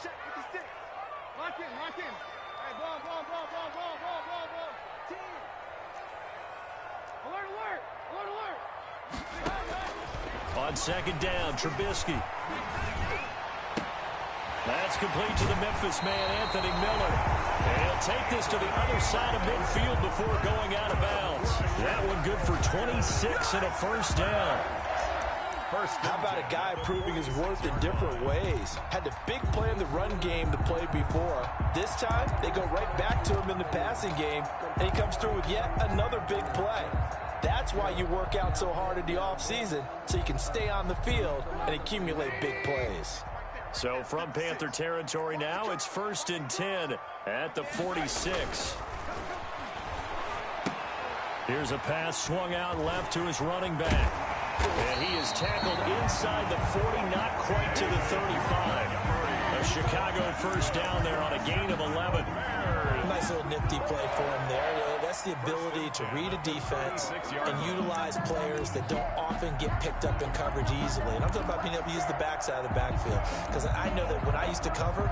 Check 56. Lock in. All right, ball. Team. Alert. On second down, Trubisky. That's complete to the Memphis man, Anthony Miller. And he'll take this to the other side of midfield before going out of bounds. That one good for 26 and a first down. How about a guy proving his worth in different ways? Had the big play in the run game to play before. This time, they go right back to him in the passing game, and he comes through with yet another big play. That's why you work out so hard in the offseason, so you can stay on the field and accumulate big plays. So from Panther territory now, it's 1st and 10 at the 46. Here's a pass swung out left to his running back. And he is tackled inside the 40, not quite to the 35. A Chicago first down there on a gain of 11. Nice little nifty play for him there. That's the ability to read a defense and utilize players that don't often get picked up in coverage easily. And I'm talking about being able to use the backside of the backfield. Because I know that when I used to cover,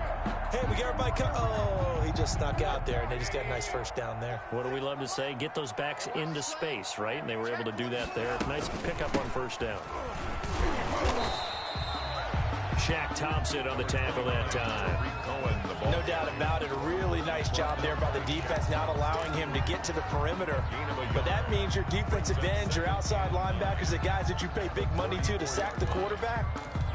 hey, we got everybody oh, he just snuck out there, and they just got a nice first down there. What do we love to say? Get those backs into space, right? And they were able to do that there. Nice pickup on first down. Shaq Thompson on the tackle that time. No doubt about it. A really nice job there by the defense, not allowing him to get to the perimeter. But that means your defensive ends, your outside linebackers, the guys that you pay big money to sack the quarterback,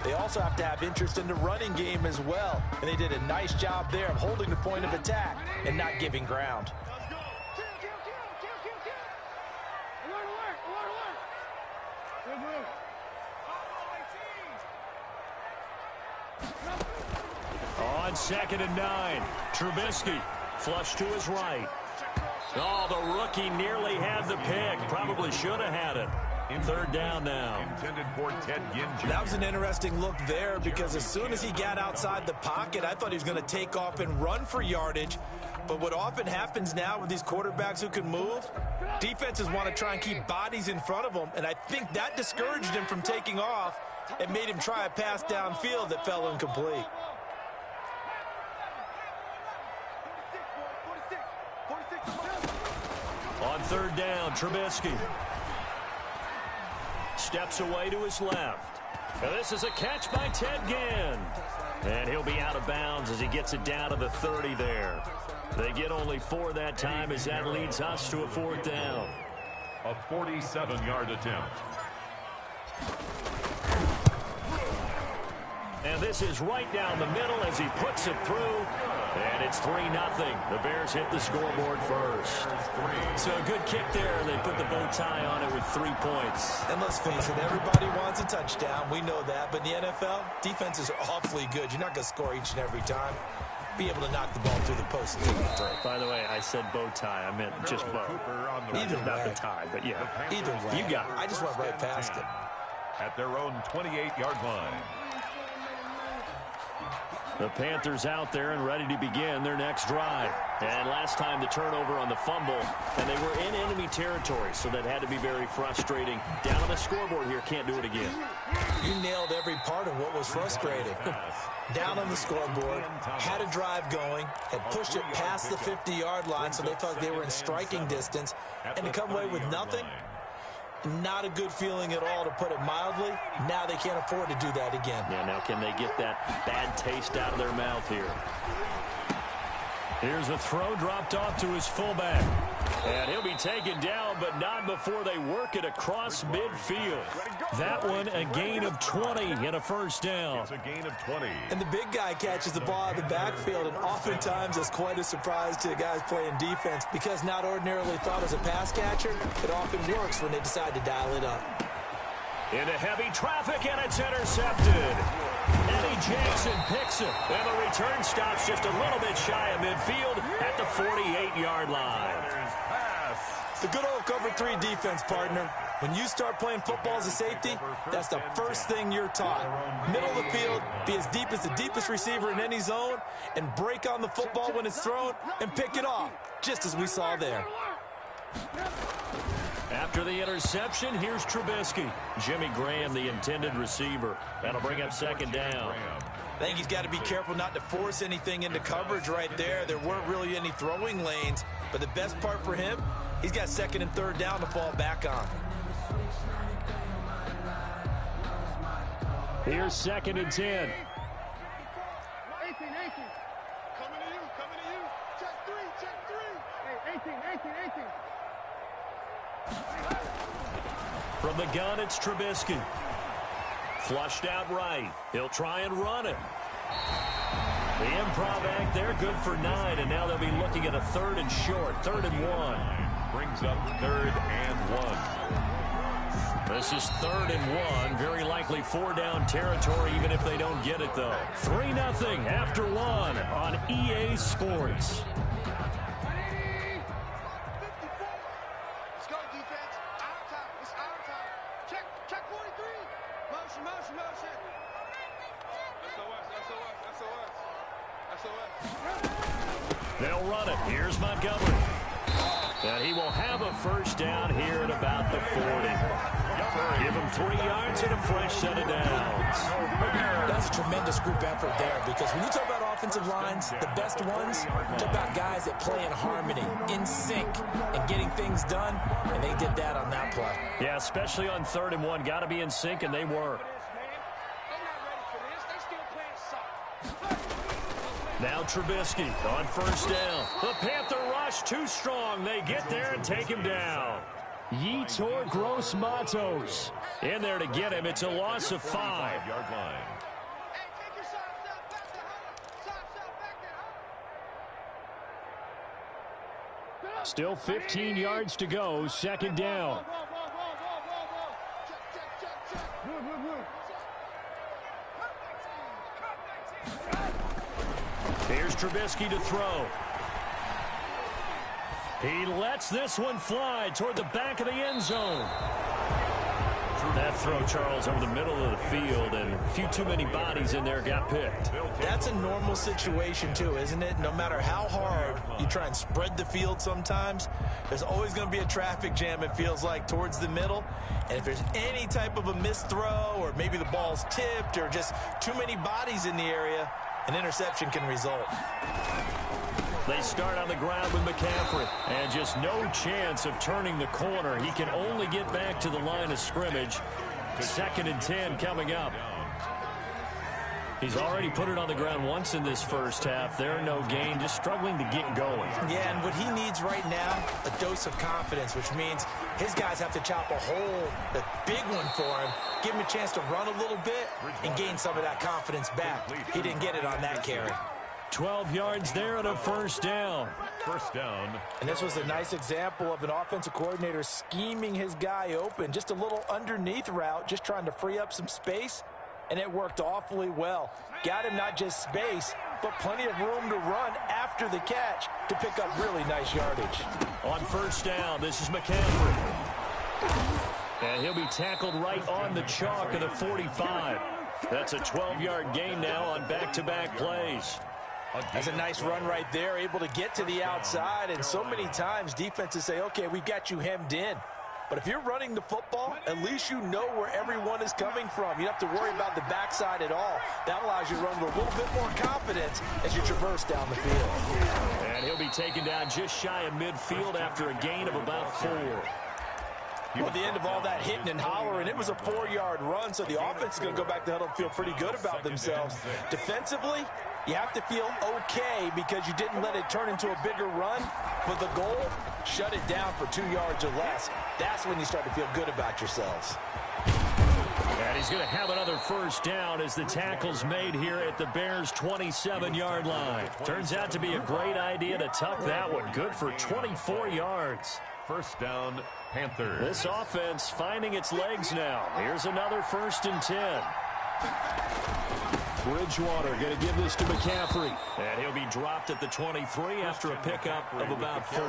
they also have to have interest in the running game as well. And they did a nice job there of holding the point of attack and not giving ground. On 2nd and 9, Trubisky flush to his right. Oh, the rookie nearly had the pick. Probably should have had it. 3rd down now. That was an interesting look there because as soon as he got outside the pocket, I thought he was going to take off and run for yardage. But what often happens now with these quarterbacks who can move, defenses want to try and keep bodies in front of them, and I think that discouraged him from taking off and made him try a pass downfield that fell incomplete. On 3rd down, Trubisky steps away to his left. And this is a catch by Ted Ginn. And he'll be out of bounds as he gets it down to the 30 there. They get only 4 that time as that leads us to a 4th down. A 47-yard attempt. And this is right down the middle as he puts it through. And it's 3-0. The Bears hit the scoreboard first. So a good kick there. They put the bow tie on it with 3 points. And let's face it, everybody wants a touchdown. We know that. But in the NFL, defenses are awfully good. You're not going to score each and every time. Be able to knock the ball through the post and take it through. By the way, I said bow tie. I meant just bow. Either way. Not the tie, but yeah. Either way. You got it. I just went right past it. At their own 28-yard line. The Panthers out there and ready to begin their next drive. And last time the turnover on the fumble, and they were in enemy territory, so that had to be very frustrating. Down on the scoreboard here, can't do it again. You nailed every part of what was frustrating. Down on the scoreboard, had a drive going, had pushed it past the 50-yard line, so they thought they were in striking distance, and to come away with nothing, not a good feeling at all, to put it mildly. Now they can't afford to do that again. Yeah, now can they get that bad taste out of their mouth here? Here's a throw dropped off to his fullback. And he'll be taken down, but not before they work it across midfield. That one, a gain of 20 and a first down. It's a gain of 20. And the big guy catches the ball out of the backfield, and oftentimes that's quite a surprise to the guys playing defense, because not ordinarily thought as a pass catcher, it often works when they decide to dial it up. Into heavy traffic, and it's intercepted. Eddie Jackson picks it, and the return stops just a little bit shy of midfield at the 48-yard line. The good old cover 3 defense, partner. When you start playing football as a safety, that's the first thing you're taught. Middle of the field, be as deep as the deepest receiver in any zone, and break on the football when it's thrown and pick it off, just as we saw there. After the interception, here's Trubisky. Jimmy Graham, the intended receiver. That'll bring up second down. I think he's got to be careful not to force anything into coverage right there. There weren't really any throwing lanes, but the best part for him, he's got second and third down to fall back on. Here's second and 10. 18. Coming to you. Check three. Hey, 18. From the gun, it's Trubisky. Flushed out right. He'll try and run it. The improv act there, good for 9, and now they'll be looking at a third and short, 3rd and 1. Brings up 3rd and 1. This is 3rd and 1, very likely 4 down territory, even if they don't get it, though. 3-0 after 1 on EA Sports. Let's go, defense. Our time. It's our time. Check 43. Motion. SOS. They'll run it. Here's Montgomery. And he will have a first down here at about the 40. Give him 3 yards and a fresh set of downs. That's a tremendous group effort there, because when you talk about offensive lines, the best ones, talk about guys that play in harmony, in sync, and getting things done, and they did that on that play. Yeah, especially on 3rd and 1. Got to be in sync, and they were. Now Trubisky on first down. The Panther rush too strong. They get there and take him down. Yetur Gross-Matos in there to get him. It's a loss of 5. 5-yard line. Hey, take your side back there. Still 15 yards to go. Second down. Here's Trubisky to throw. He lets this one fly toward the back of the end zone. That throw, Charles, over the middle of the field, and a few too many bodies in there got picked. That's a normal situation, too, isn't it? No matter how hard you try and spread the field sometimes, there's always going to be a traffic jam, it feels like, towards the middle. And if there's any type of a missed throw, or maybe the ball's tipped, or just too many bodies in the area, an interception can result. They start on the ground with McCaffrey, and just no chance of turning the corner. He can only get back to the line of scrimmage. 2nd and 10 coming up. He's already put it on the ground once in this first half. There, no gain, just struggling to get going. Yeah, and what he needs right now, a dose of confidence, which means his guys have to chop a hole, a big one for him, give him a chance to run a little bit and gain some of that confidence back. He didn't get it on that carry. 12 yards there and a first down. First down. And this was a nice example of an offensive coordinator scheming his guy open. Just a little underneath route, just trying to free up some space, and it worked awfully well. Got him not just space, but plenty of room to run after the catch to pick up really nice yardage. On first down, this is McCaffrey. And he'll be tackled right on the chalk of the 45. That's a 12-yard gain now on back-to-back plays. That's a nice run right there, able to get to the outside, and so many times defenses say, okay, we've got you hemmed in. But if you're running the football, at least you know where everyone is coming from. You don't have to worry about the backside at all. That allows you to run with a little bit more confidence as you traverse down the field. And he'll be taken down just shy of midfield after a gain of about 4. Well, at the end of all that hitting and hollering, it was a 4-yard run, so the offense is going to go back to the huddle and feel pretty good about themselves. Defensively, you have to feel okay because you didn't let it turn into a bigger run, but the goal, shut it down for 2 yards or less. That's when you start to feel good about yourselves. And he's going to have another first down as the tackle's made here at the Bears' 27-yard line. Turns out to be a great idea to tuck that one. Good for 24 yards. First down, Panthers. This offense finding its legs now. Here's another 1st and 10. Bridgewater going to give this to McCaffrey. And he'll be dropped at the 23 after a pickup of about 4.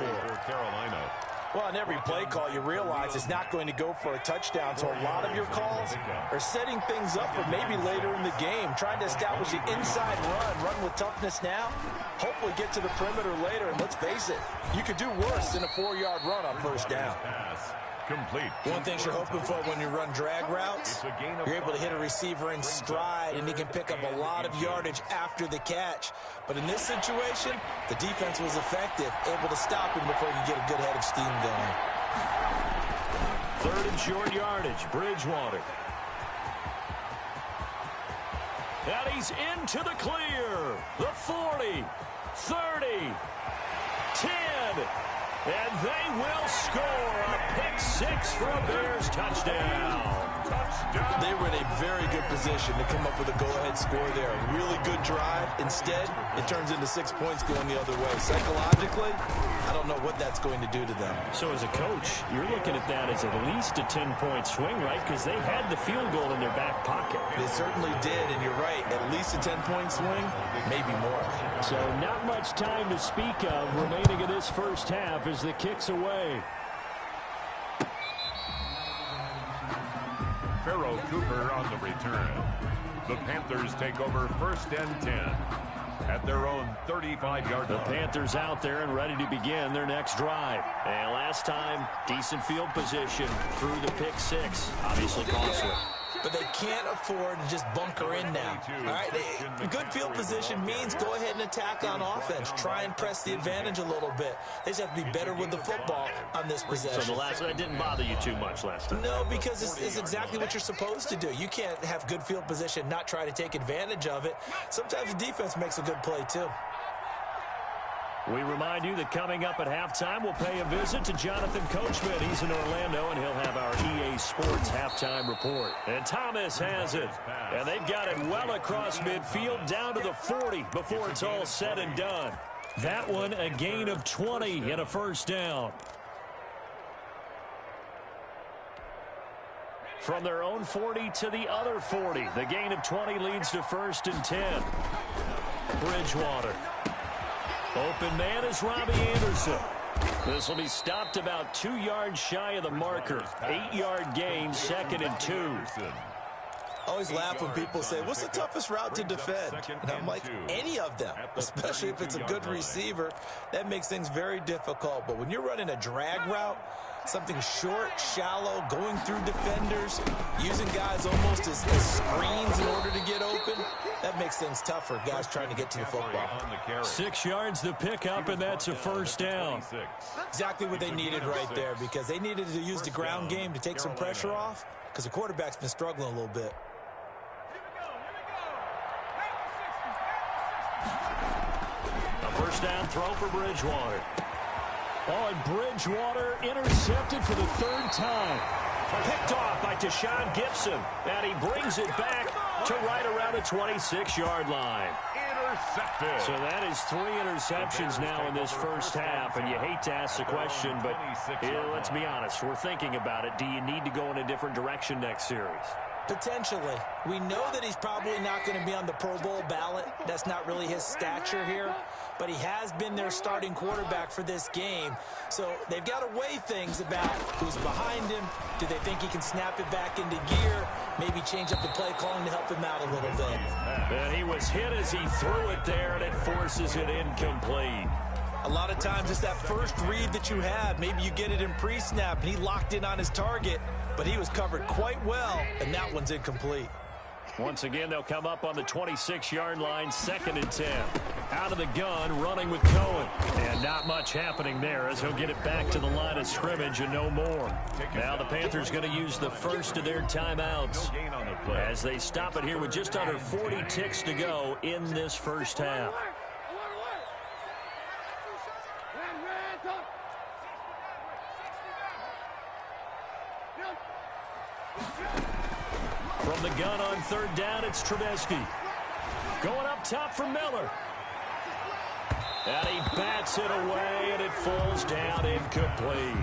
Carolina. Well, on every play call, you realize it's not going to go for a touchdown, so a lot of your calls are setting things up for maybe later in the game, trying to establish the inside run with toughness now, hopefully get to the perimeter later, and let's face it, you could do worse than a 4-yard run on first down. complete. One thing you're hoping for when you run drag routes, you're able to hit a receiver in stride, and he can pick up a lot of yardage after the catch. But in this situation, the defense was effective, able to stop him before he could get a good head of steam going. 3rd and short yardage, Bridgewater. And he's into the clear. The 40, 30, 10. And they will score a pick 6 for a Bears touchdown. They were in a very good position to come up with a go-ahead score there. A really good drive. Instead, it turns into 6 points going the other way. Psychologically, I don't know what that's going to do to them. So as a coach, you're looking at that as at least a 10-point swing, right? Because they had the field goal in their back pocket. They certainly did, and you're right. At least a 10-point swing, maybe more. So not much time to speak of remaining in this first half as the kick's away. Pharaoh Cooper on the return. The Panthers take over 1st and 10 at their own 35-yard line. The Panthers out there and ready to begin their next drive. And last time, decent field position through the pick 6. Obviously costly. But they can't afford to just bunker in now. All right, good field position means go ahead and attack on offense. Try and press the advantage a little bit. They just have to be better with the football on this possession. So that didn't bother you too much last time? No, because it's exactly what you're supposed to do. You can't have good field position, not try to take advantage of it. Sometimes the defense makes a good play, too. We remind you that coming up at halftime, we'll pay a visit to Jonathan Coachman. He's in Orlando, and he'll have our EA Sports halftime report. And Thomas has it. And they've got it well across midfield, down to the 40 before it's all said and done. That one, a gain of 20 and a first down. From their own 40 to the other 40. The gain of 20 leads to 1st and 10. Bridgewater. Open man is Robbie Anderson. This will be stopped about 2 yards shy of the marker. 8-yard gain, 2nd and 2. I always laugh when people say, what's the toughest route to defend? And I'm like, any of them, especially if it's a good receiver. That makes things very difficult. But when you're running a drag route, something short, shallow, going through defenders, using guys almost as screens in order to get open, that makes things tougher, guys trying to get to the football. 6 yards the pickup, and that's a first down. Exactly what they needed right there, because they needed to use the ground game to take some pressure off, because the quarterback's been struggling a little bit. A first down throw for Bridgewater. Oh, and Bridgewater intercepted for the 3rd time. Picked off by Deshaun Gibson. And he brings it back to right around the 26-yard line. Intercepted. So that is 3 interceptions now in this first half. And you hate to ask the question, but let's be honest. We're thinking about it. Do you need to go in a different direction next series? Potentially. We know that he's probably not going to be on the Pro Bowl ballot. That's not really his stature here. But he has been their starting quarterback for this game. So they've got to weigh things about who's behind him. Do they think he can snap it back into gear? Maybe change up the play calling to help him out a little bit. And he was hit as he threw it there, and it forces it incomplete. A lot of times it's that first read that you have. Maybe you get it in pre-snap, and he locked in on his target. But he was covered quite well, and that one's incomplete. Once again, they'll come up on the 26-yard line, 2nd and 10. Out of the gun, running with Cohen. And not much happening there as he'll get it back to the line of scrimmage and no more. Now the Panthers going to use the first of their timeouts as they stop it here with just under 40 ticks to go in this first half. From the gun on 3rd down, it's Trubisky. Going up top for Miller. And he bats it away, and it falls down incomplete.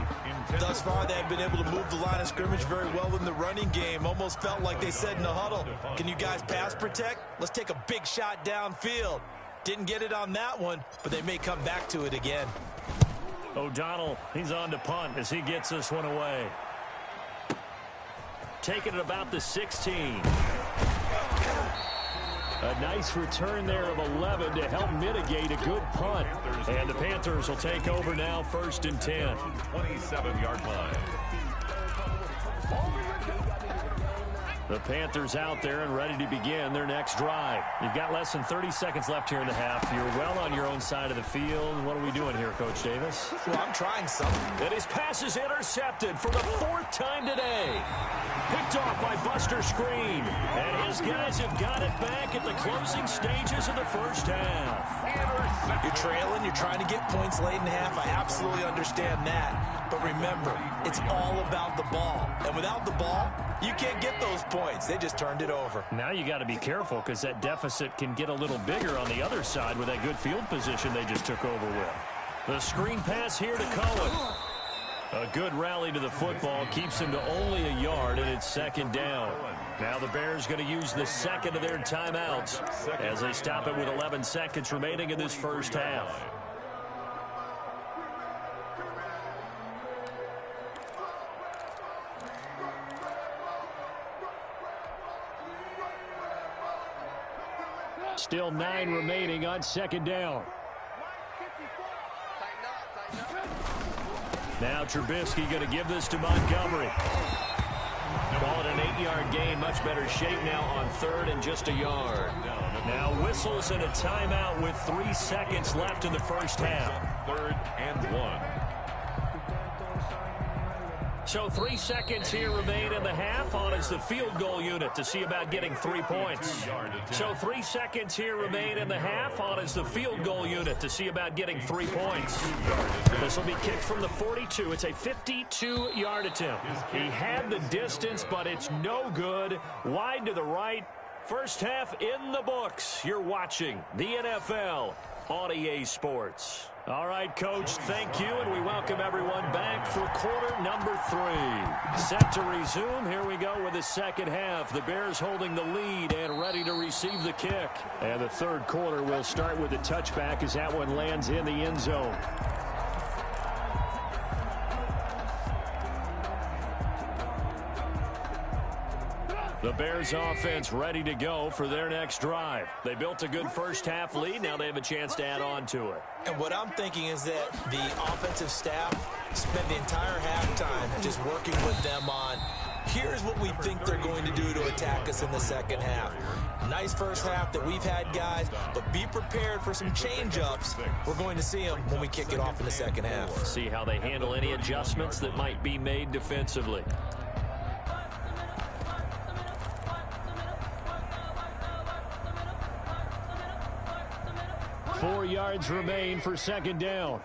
Thus far, they've been able to move the line of scrimmage very well in the running game. Almost felt like they said in the huddle, can you guys pass protect? Let's take a big shot downfield. Didn't get it on that one, but they may come back to it again. O'Donnell, he's on to punt as he gets this one away. Taking it about the 16. A nice return there of 11 to help mitigate a good punt. And the Panthers will take over now, 1st and 10. 27-yard line. The Panthers out there and ready to begin their next drive. You've got less than 30 seconds left here in the half. You're well on your own side of the field. What are we doing here, Coach Davis? Well, I'm trying something. And his pass is intercepted for the 4th time today. Picked off by Buster Screen. And his guys have got it back at the closing stages of the first half. You're trailing. You're trying to get points late in half. I absolutely understand that. But remember, it's all about the ball. And without the ball, you can't get those points. They just turned it over. Now you got to be careful because that deficit can get a little bigger on the other side with that good field position they just took over with. The screen pass here to Cohen. A good rally to the football keeps him to only a yard, and it's 2nd down. Now the Bears going to use the 2nd of their timeouts as they stop it with 11 seconds remaining in this first half. Still 9 remaining on 2nd down. Now Trubisky going to give this to Montgomery. Call it an 8-yard gain. Much better shape now on 3rd and just a yard. Now whistles and a timeout with 3 seconds left in the first half. 3rd and 1. So 3 seconds here remain in the half. On is the field goal unit to see about getting 3 points. So 3 seconds here remain in the half. On is the field goal unit to see about getting 3 points. This will be kicked from the 42. It's a 52-yard attempt. He had the distance, but it's no good. Wide to the right. First half in the books. You're watching the NFL on EA Sports. All right, Coach, thank you, and we welcome everyone back for quarter number 3. Set to resume. Here we go with the second half. The Bears holding the lead and ready to receive the kick. And the 3rd quarter will start with a touchback as that one lands in the end zone. The Bears offense ready to go for their next drive. They built a good first half lead. Now they have a chance to add on to it. And what I'm thinking is that the offensive staff spent the entire halftime just working with them on, here's what we think they're going to do to attack us in the second half. Nice first half that we've had, guys, but be prepared for some change-ups. We're going to see them when we kick it off in the second half. See how they handle any adjustments that might be made defensively. 4 yards remain for 2nd down.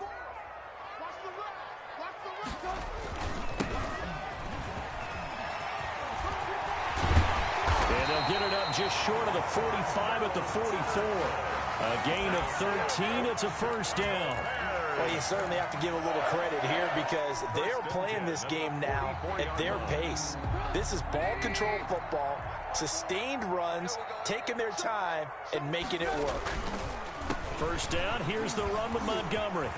And they'll get it up just short of the 45 at the 44. A gain of 13. It's a first down. Well, you certainly have to give a little credit here because they're playing this game now at their pace. This is ball control football, sustained runs, taking their time, and making it work. First down, here's the run with Montgomery.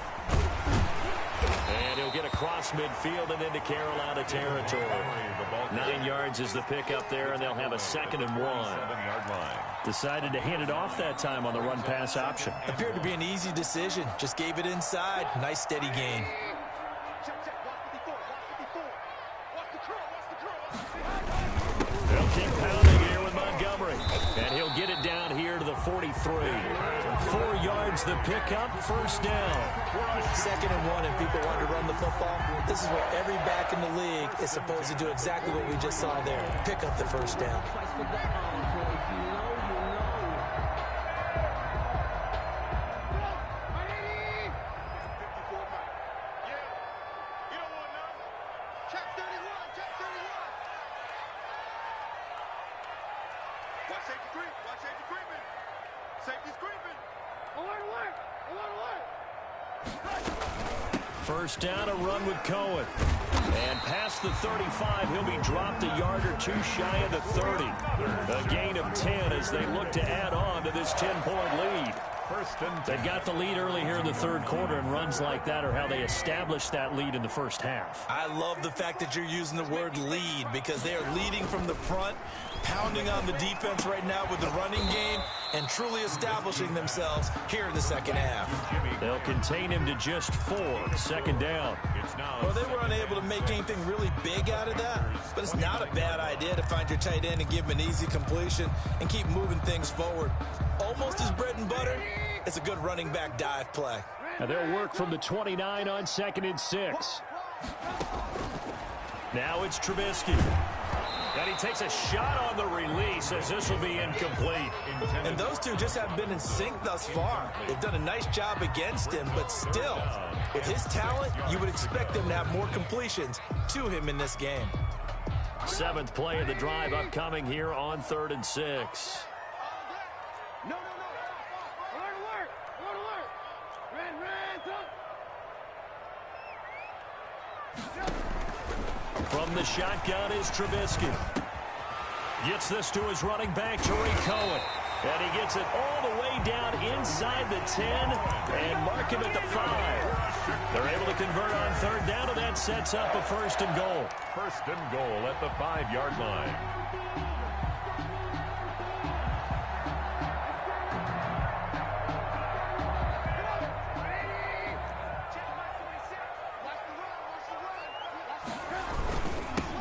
And he'll get across midfield and into Carolina territory. 9 yards is the pickup there, and they'll have a 2nd and 1. 7-yard line. Decided to hand it off that time on the run-pass option. Appeared to be an easy decision. Just gave it inside. Nice, steady gain. They'll keep pounding here with Montgomery. And he'll get it down here to the 43. 4 yards the pickup, first down. 2nd and 1, and people want to run the football. This is what every back in the league is supposed to do, exactly what we just saw there. Pick up the first down. First down, a run with Cohen. And past the 35, he'll be dropped a yard or 2 shy of the 30. A gain of 10 as they look to add on to this 10-point lead. They got the lead early here in the 3rd quarter, and runs like that are how they established that lead in the first half. I love the fact that you're using the word lead because they are leading from the front, pounding on the defense right now with the running game. and truly establishing themselves here in the second half. They'll contain him to just 4. Second down. Well, they were unable to make anything really big out of that, but it's not a bad idea to find your tight end and give him an easy completion and keep moving things forward. Almost his bread and butter. It's a good running back dive play. And they'll work from the 29 on 2nd and 6. Now it's Trubisky. And he takes a shot on the release as this will be incomplete. And those two just haven't been in sync thus far. They've done a nice job against him, but still, with his talent, you would expect them to have more completions to him in this game. 7th play of the drive upcoming here on 3rd and 6. No. Alert. Red, From the shotgun is Trubisky. Gets this to his running back, Tariq Cohen. And he gets it all the way down inside the 10 and mark him at the 5. They're able to convert on 3rd down, and that sets up a 1st and goal. 1st and goal at the 5-yard line.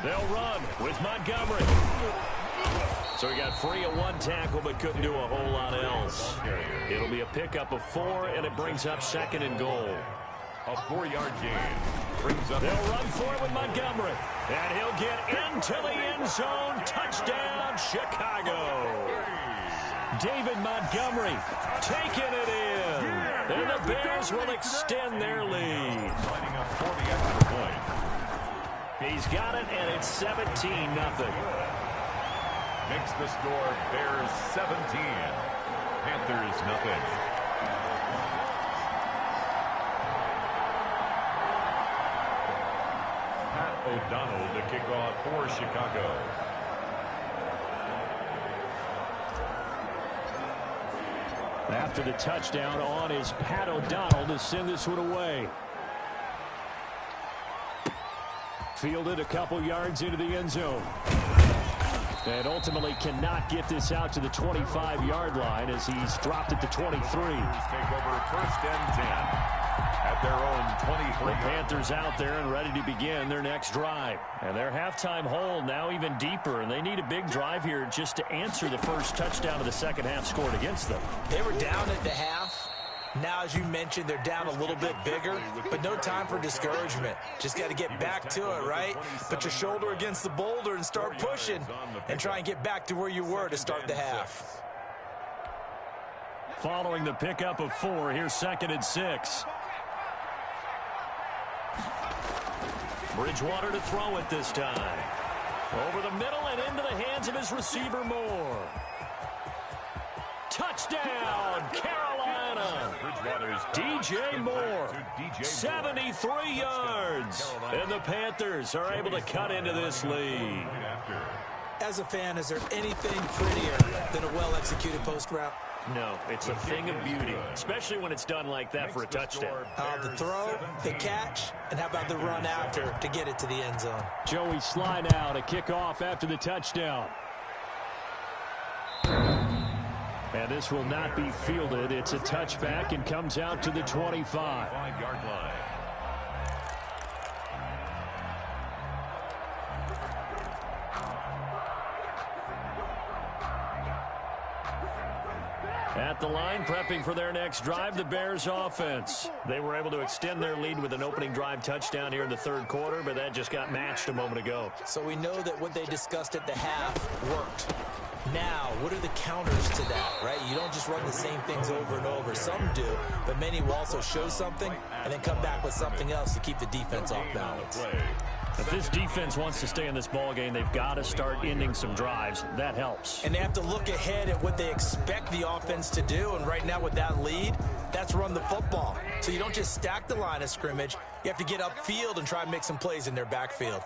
They'll run with Montgomery. So he got free of 1 tackle but couldn't do a whole lot else. It'll be a pickup of 4, and it brings up 2nd and goal. A 4-yard gain brings up. They'll run for it with Montgomery. And he'll get into the end zone. Touchdown, Chicago. David Montgomery taking it in. And the Bears will extend their lead. Lining up for the extra point. He's got it, and it's 17-0. Makes the score Bears 17, Panthers nothing. Pat O'Donnell to kick off for Chicago. After the touchdown on is Pat O'Donnell to send this one away. Fielded a couple yards into the end zone. And ultimately cannot get this out to the 25-yard line as he's dropped at the 23. Take over 1st and 10 at their own 23. The Panthers out there and ready to begin their next drive. And their halftime hole now even deeper, and they need a big drive here just to answer the first touchdown of the second half scored against them. They were down at the half. Now, as you mentioned, they're down a little bit bigger, but no time for discouragement. Just got to get back to it, right? Put your shoulder against the boulder and start pushing and try and get back to where you were to start the half. Following the pickup of 4, here's 2nd and 6. Bridgewater to throw it this time. Over the middle and into the hands of his receiver Moore. Touchdown, Carolina. DJ Moore, 73 yards. And the Panthers are able to cut into this lead. As a fan, is there anything prettier than a well-executed post route? No, it's a thing of beauty, especially when it's done like that for a touchdown. The throw, the catch, and how about the run after to get it to the end zone? Joey Sly now to kick off after the touchdown. And this will not be fielded. It's a touchback and comes out to the 25. 5-yard line. At the line, prepping for their next drive, the Bears offense. They were able to extend their lead with an opening drive touchdown here in the 3rd quarter, but that just got matched a moment ago. So we know that what they discussed at the half worked. Now, what are the counters to that, right? You don't just run the same things over and over. Some do, but many will also show something and then come back with something else to keep the defense off balance. If this defense wants to stay in this ballgame, they've got to start ending some drives. That helps. And they have to look ahead at what they expect the offense to do. And right now with that lead, that's run the football. So you don't just stack the line of scrimmage. You have to get upfield and try and make some plays in their backfield.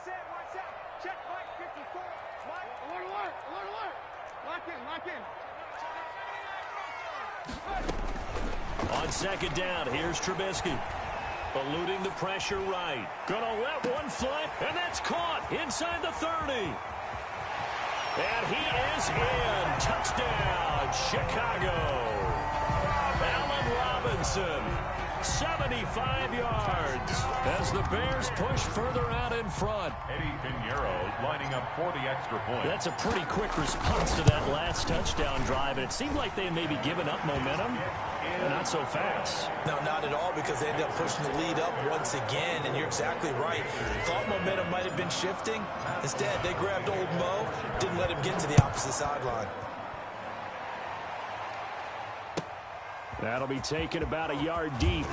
On 2nd down, here's Trubisky. Eluding the pressure right. Gonna let one fly, and that's caught inside the 30. And he is in. Touchdown, Chicago. Allen Robinson, 75 yards as the Bears push further out in front. Eddie Pinheiro lining up for the extra point. That's a pretty quick response to that last touchdown drive. And it seemed like they may be giving up momentum. Not so fast. No, not at all, because they ended up pushing the lead up once again, and you're exactly right. Thought momentum might have been shifting. Instead, they grabbed old Mo, didn't let him get to the opposite sideline. That'll be taken about a yard deep.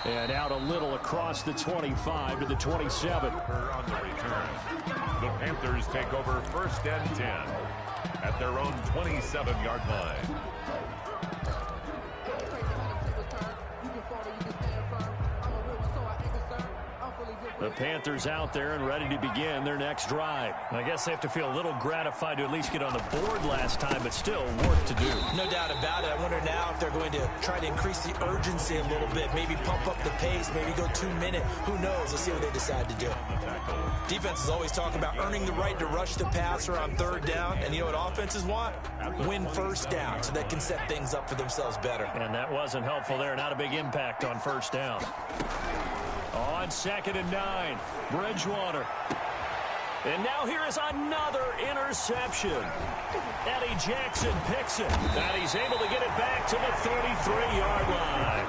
And out a little across the 25 to the 27. On the return, the Panthers take over 1st and 10 at their own 27-yard line. The Panthers out there and ready to begin their next drive. I guess they have to feel a little gratified to at least get on the board last time, but still work to do. No doubt about it. I wonder now if they're going to try to increase the urgency a little bit, maybe pump up the pace, maybe go 2-minute. Who knows? Let's see what they decide to do. Defenses always talk about earning the right to rush the passer on 3rd down, and you know what offenses want? Win 1st down so they can set things up for themselves better. And that wasn't helpful there. Not a big impact on 1st down. On 2nd and 9, Bridgewater. And now here is another interception. Eddie Jackson picks it. And he's able to get it back to the 33-yard line.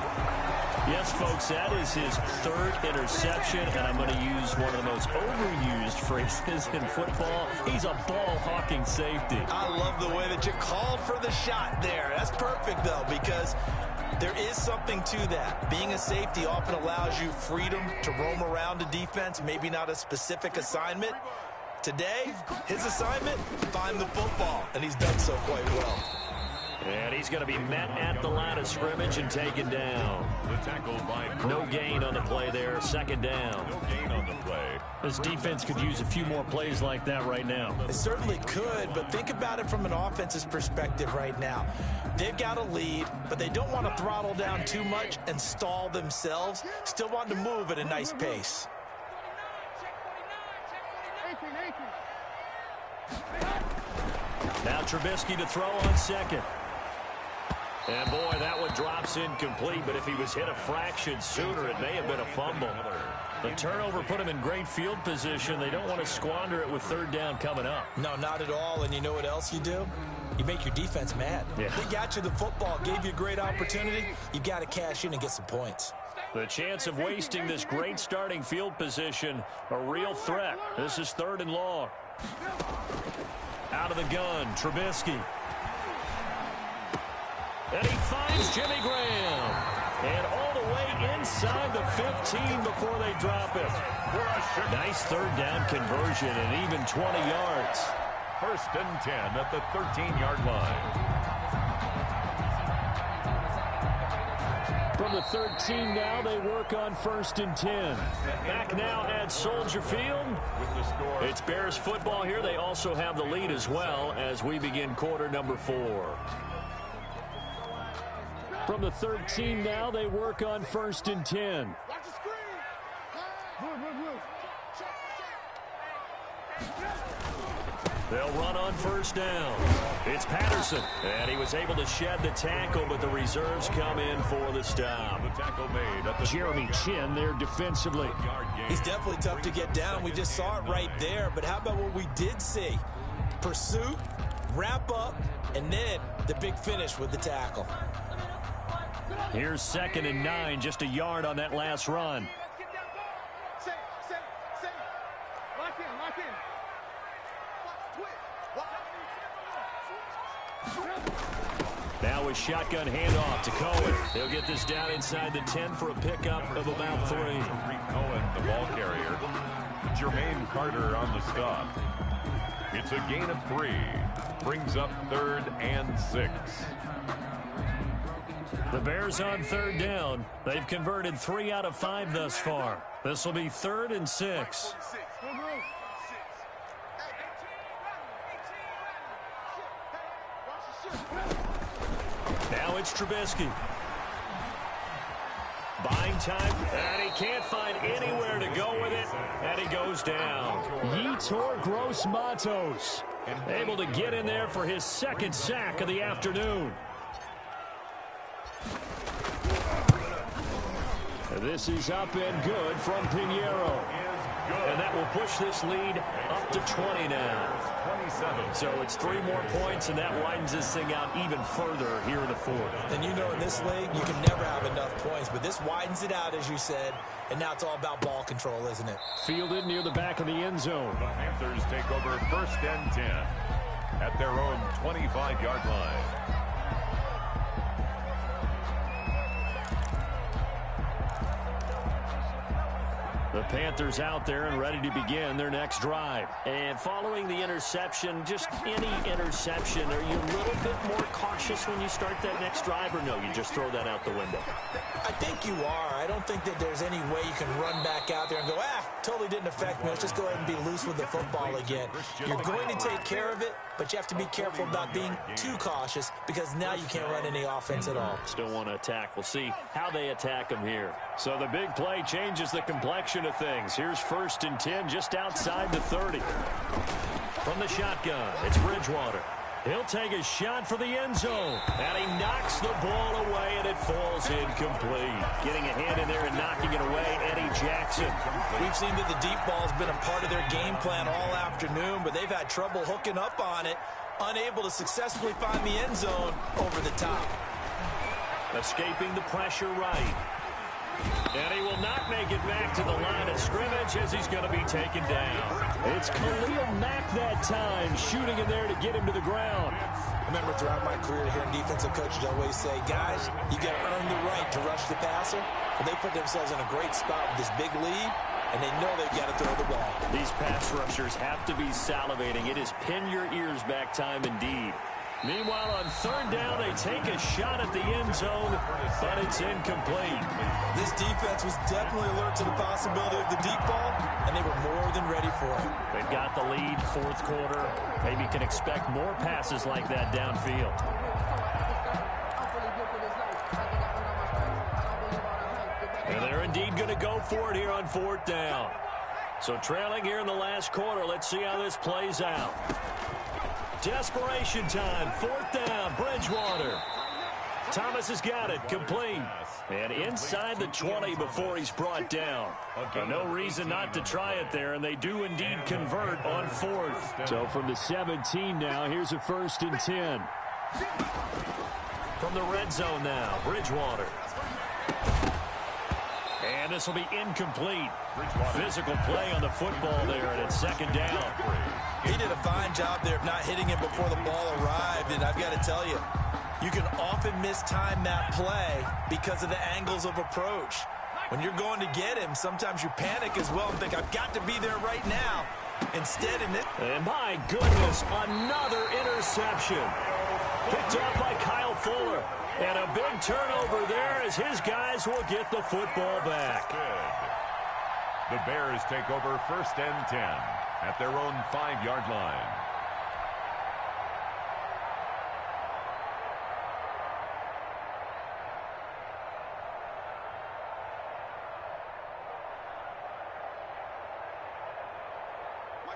Yes, folks, that is his 3rd interception, and I'm going to use one of the most overused phrases in football. He's a ball-hawking safety. I love the way that you called for the shot there. That's perfect, though, because there is something to that. Being a safety often allows you freedom to roam around the defense, maybe not a specific assignment. Today, his assignment, find the football, and he's done so quite well. And he's going to be met at the line of scrimmage and taken down. The tackle by no gain on the play there. 2nd down. No gain on the play. This defense could use a few more plays like that right now. It certainly could, but think about it from an offense's perspective right now. They've got a lead, but they don't want to throttle down too much and stall themselves. Still want to move at a nice pace. Now Trubisky to throw on 2nd. And boy, that one drops incomplete, but if he was hit a fraction sooner, it may have been a fumble. The turnover put him in great field position. They don't want to squander it with 3rd down coming up. No, not at all. And you know what else you do? You make your defense mad. Yeah. They got you the football, gave you a great opportunity. You got to cash in and get some points. The chance of wasting this great starting field position, a real threat. This is 3rd and long. Out of the gun, Trubisky. And he finds Jimmy Graham. And all the way inside the 15 before they drop it. Nice 3rd down conversion and even 20 yards. 1st and 10 at the 13-yard line. From the 13 now, they work on 1st and 10. Back now at Soldier Field. It's Bears football here. They also have the lead as well as we begin quarter number 4. From the 13 now, they work on 1st and 10. They'll run on 1st down. It's Patterson, and he was able to shed the tackle, but the reserves come in for the stop. The tackle made at the Jeremy Chin there defensively. He's definitely tough to get down. We just saw it right there, but how about what we did see? Pursuit, wrap up, and then the big finish with the tackle. Here's 2nd and 9, just a yard on that last run. Now with shotgun handoff to Cohen. He'll get this down inside the 10 for a pickup of about 3. Cohen, the ball carrier. Jermaine Carter on the stop. It's a gain of 3. Brings up 3rd and 6. The Bears on 3rd down. They've converted 3 out of 5 thus far. This will be 3rd and 6. Now it's Trubisky. Buying time, and he can't find anywhere to go with it, and he goes down. Yetur Gross-Matos able to get in there for his second sack of the afternoon. This is up and good from Pinheiro. And that will push this lead up to 20 now. So it's 3 more points, and that widens this thing out even further here in the fourth. And you know in this league, you can never have enough points, but this widens it out, as you said, and now it's all about ball control, isn't it? Fielded near the back of the end zone. The Panthers take over 1st and 10 at their own 25-yard line. The Panthers out there and ready to begin their next drive. And following the interception, just any interception, are you a little bit more cautious when you start that next drive, or no, you just throw that out the window? I think you are. I don't think that there's any way you can run back out there and go, totally didn't affect me. Let's just go ahead and be loose with the football again. You're going to take care of it, but you have to be careful about being too cautious because now you can't run any offense at all. Still want to attack. We'll see how they attack them here. So the big play changes the complexion of things. Here's 1st and 10 just outside the 30. From the shotgun, it's Bridgewater. He'll take a shot for the end zone. And he knocks the ball away, and it falls incomplete. Getting a hand in there and knocking it away, Eddie Jackson. We've seen that the deep ball's been a part of their game plan all afternoon, but they've had trouble hooking up on it, unable to successfully find the end zone over the top. Escaping the pressure right. And he will not make it back to the line of scrimmage as he's going to be taken down. It's Khalil Mack that time, shooting in there to get him to the ground. I remember throughout my career hearing defensive coaches always say, guys, you got to earn the right to rush the passer. Well, they put themselves in a great spot with this big lead, and they know they've got to throw the ball. These pass rushers have to be salivating. It is pin your ears back time indeed. Meanwhile, on 3rd down, they take a shot at the end zone, but it's incomplete. This defense was definitely alert to the possibility of the deep ball, and they were more than ready for it. They've got the lead, 4th quarter. Maybe can expect more passes like that downfield. And they're indeed going to go for it here on 4th down. So trailing here in the last quarter, let's see how this plays out. Desperation time, 4th down, Bridgewater. Thomas has got it, complete. And inside the 20 before he's brought down. No reason not to try it there, and they do indeed convert on 4th. So from the 17 now, here's a 1st and 10. From the red zone now, Bridgewater. And this will be incomplete. Physical play on the football there, and it's 2nd down. He did a fine job there of not hitting it before the ball arrived, and I've got to tell you, you can often mistime that play because of the angles of approach. When you're going to get him, sometimes you panic as well and think, I've got to be there right now. Instead, and my goodness, another interception. Picked up by Kyle Fuller. And a big turnover there as his guys will get the football back. Good. The Bears take over 1st and 10 at their own 5-yard line.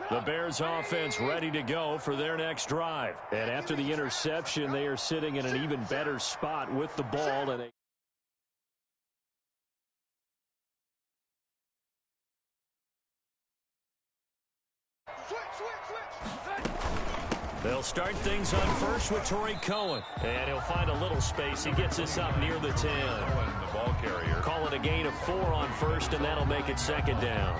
The Bears offense ready to go for their next drive. And after the interception, they are sitting in an even better spot with the ball. And they'll start things on 1st with Torrey Cohen. And he'll find a little space. He gets us up near the 10. The ball carrier. Call it a gain of 4 on 1st, and that'll make it 2nd down.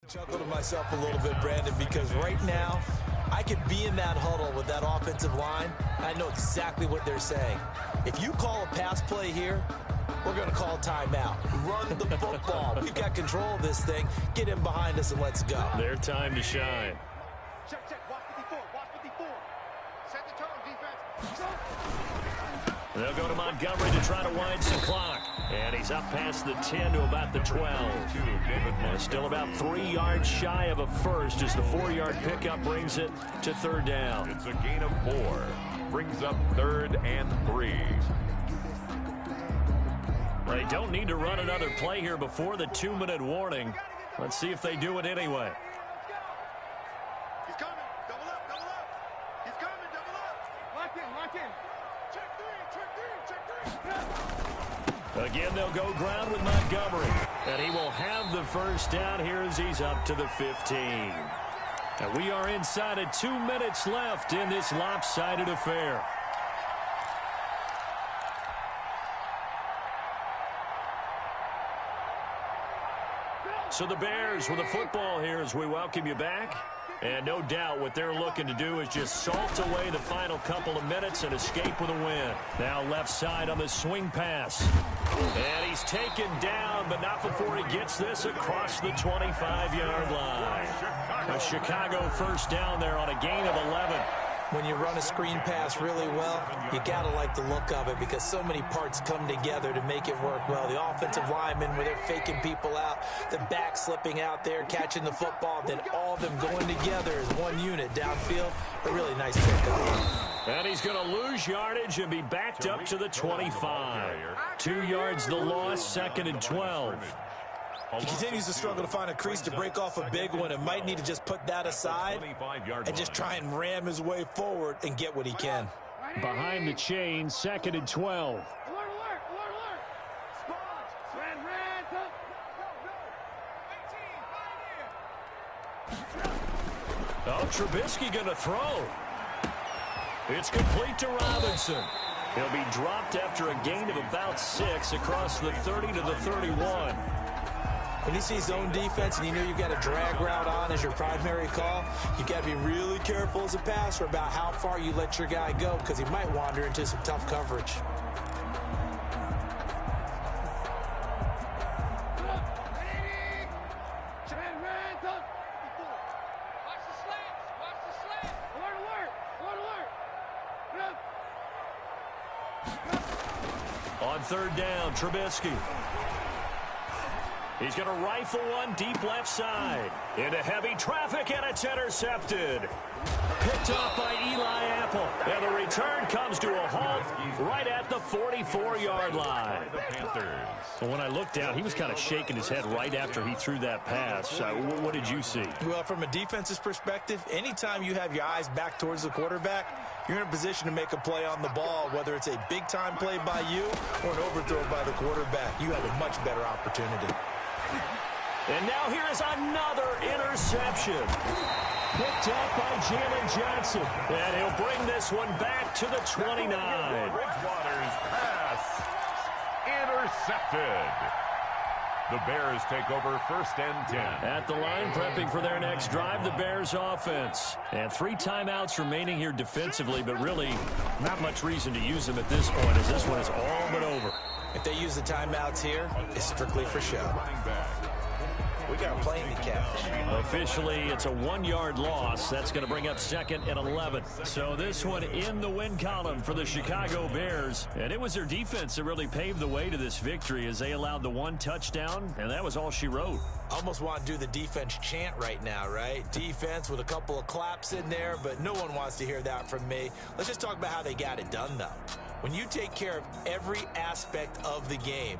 Chuckle to myself a little bit, Brandon, because right now I could be in that huddle with that offensive line, and I know exactly what they're saying. If you call a pass play here, we're going to call timeout. Run the football. We've got control of this thing. Get in behind us and let's go. Their time to shine. Check, check. Watch 54. Watch 54. Set the tone, defense. They'll go to Montgomery to try to wind some clock. And he's up past the 10 to about the 12. And still about 3 yards shy of a first as the 4-yard pickup brings it to third down. It's a gain of 4. Brings up 3rd and 3. They don't need to run another play here before the 2-minute warning. Let's see if they do it anyway. He's coming. Double up, double up. He's coming, double up. Lock in, lock in. Check 3, check 3, check 3. Again, they'll go ground with Montgomery. And he will have the first down here as he's up to the 15. And we are inside of 2 minutes left in this lopsided affair. So the Bears with the football here as we welcome you back. And no doubt what they're looking to do is just salt away the final couple of minutes and escape with a win. Now left side on the swing pass. And he's taken down, but not before he gets this across the 25-yard line. A Chicago first down there on a gain of 11. When you run a screen pass really well, you got to like the look of it because so many parts come together to make it work well. The offensive linemen, where they're faking people out, the back slipping out there, catching the football, then all of them going together as one unit downfield. A really nice pickup. And he's going to lose yardage and be backed up to the 25. 2 yards the loss, 2nd and 12. He continues to struggle to find a crease to break off a big one and might need to just put that aside and just try and ram his way forward and get what he can. Behind the chain, 2nd and 12. Alert, alert, alert, alert. Sponge. Red, go. Oh, Trubisky going to throw. It's complete to Robinson. He'll be dropped after a gain of about 6 across the 30 to the 31. When you see zone defense and you know you've got a drag route on as your primary call, you've got to be really careful as a passer about how far you let your guy go because he might wander into some tough coverage. On third down, Trubisky. He's going to rifle one deep left side. Into heavy traffic, and it's intercepted. Picked off by Eli Apple. And the return comes to a halt right at the 44-yard line. Well, when I looked down, he was kind of shaking his head right after he threw that pass. What did you see? Well, from a defense's perspective, anytime you have your eyes back towards the quarterback, you're in a position to make a play on the ball, whether it's a big-time play by you or an overthrow by the quarterback. You have a much better opportunity. And now here is another interception. Picked up by Jalen Johnson. And he'll bring this one back to the 29. Bridgewater's pass intercepted. The Bears take over 1st and 10. At the line, prepping for their next drive, the Bears offense. And 3 timeouts remaining here defensively, but really not much reason to use them at this point as this one is all but over. If they use the timeouts here, it's strictly for show. We got a plane to catch. Officially, it's a 1-yard loss. That's going to bring up 2nd and 11. So this one in the win column for the Chicago Bears. And it was their defense that really paved the way to this victory as they allowed the 1 touchdown, and that was all she wrote. Almost want to do the defense chant right now, right? Defense with a couple of claps in there, but no one wants to hear that from me. Let's just talk about how they got it done, though. When you take care of every aspect of the game,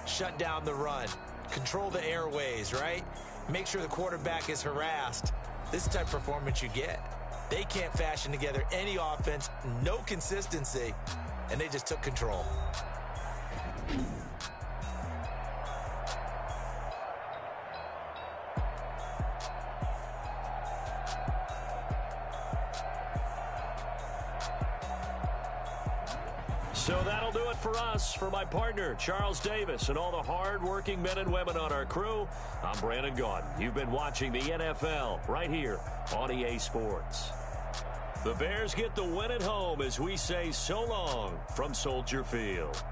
shut down the run, control the airways, right? Make sure the quarterback is harassed. This is the type of performance you get. They can't fashion together any offense, no consistency, and they just took control. So that'll do it for us. For my partner, Charles Davis, and all the hard-working men and women on our crew, I'm Brandon Gaudin. You've been watching the NFL right here on EA Sports. The Bears get the win at home as we say so long from Soldier Field.